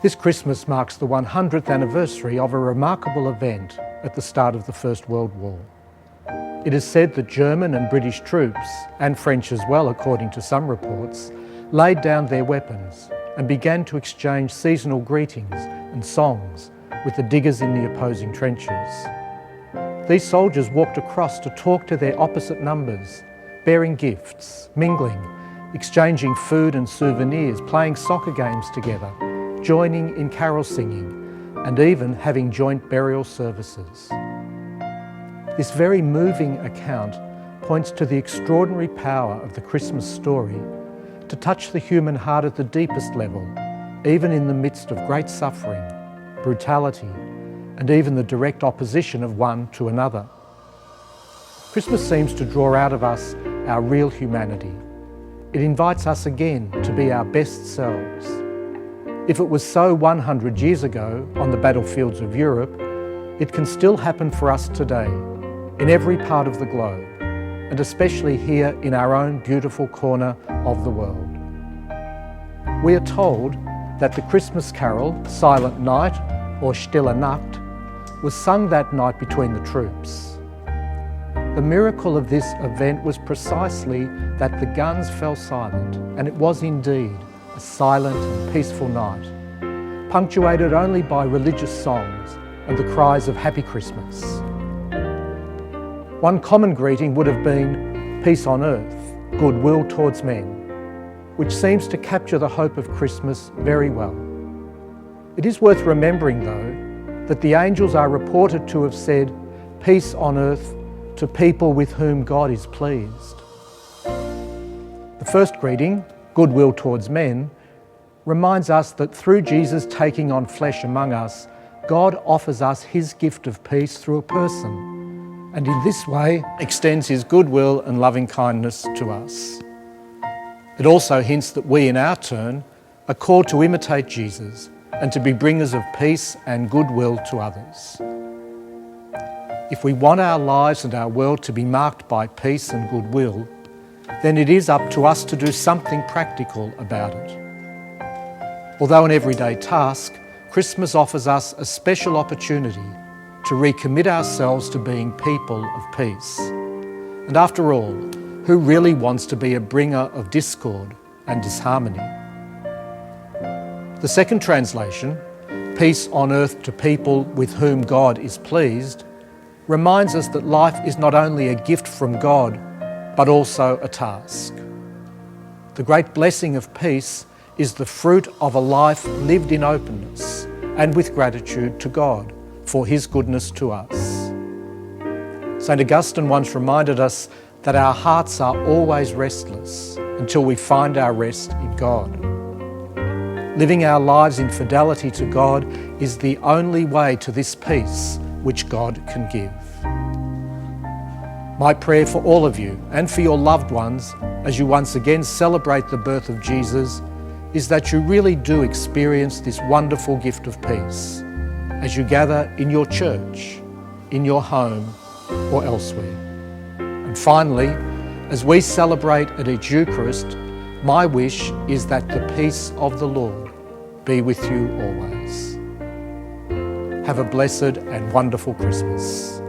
This Christmas marks the 100th anniversary of a remarkable event at the start of the First World War. It is said that German and British troops, and French as well according to some reports, laid down their weapons and began to exchange seasonal greetings and songs with the diggers in the opposing trenches. These soldiers walked across to talk to their opposite numbers, bearing gifts, mingling, exchanging food and souvenirs, playing soccer games together, joining in carol singing, and even having joint burial services. This very moving account points to the extraordinary power of the Christmas story to touch the human heart at the deepest level, even in the midst of great suffering, brutality, and even the direct opposition of one to another. Christmas seems to draw out of us our real humanity. It invites us again to be our best selves. If it was so 100 years ago on the battlefields of Europe, it can still happen for us today, in every part of the globe, and especially here in our own beautiful corner of the world. We are told that the Christmas carol, Silent Night, or Stille Nacht, was sung that night between the troops. The miracle of this event was precisely that the guns fell silent, and it was indeed a silent and peaceful night, punctuated only by religious songs and the cries of Happy Christmas. One common greeting would have been peace on earth, goodwill towards men, which seems to capture the hope of Christmas very well. It is worth remembering, though, that the angels are reported to have said, peace on earth to people with whom God is pleased. The first greeting, goodwill towards men, reminds us that through Jesus taking on flesh among us, God offers us his gift of peace through a person, and in this way extends his goodwill and loving kindness to us. It also hints that we, in our turn, are called to imitate Jesus and to be bringers of peace and goodwill to others. If we want our lives and our world to be marked by peace and goodwill, then it is up to us to do something practical about it. Although an everyday task, Christmas offers us a special opportunity to recommit ourselves to being people of peace. And after all, who really wants to be a bringer of discord and disharmony? The second translation, peace on earth to people with whom God is pleased, reminds us that life is not only a gift from God, but also a task. The great blessing of peace is the fruit of a life lived in openness and with gratitude to God for his goodness to us. St. Augustine once reminded us that our hearts are always restless until we find our rest in God. Living our lives in fidelity to God is the only way to this peace which God can give. My prayer for all of you and for your loved ones as you once again celebrate the birth of Jesus is that you really do experience this wonderful gift of peace as you gather in your church, in your home, or elsewhere. And finally, as we celebrate at each Eucharist, my wish is that the peace of the Lord be with you always. Have a blessed and wonderful Christmas.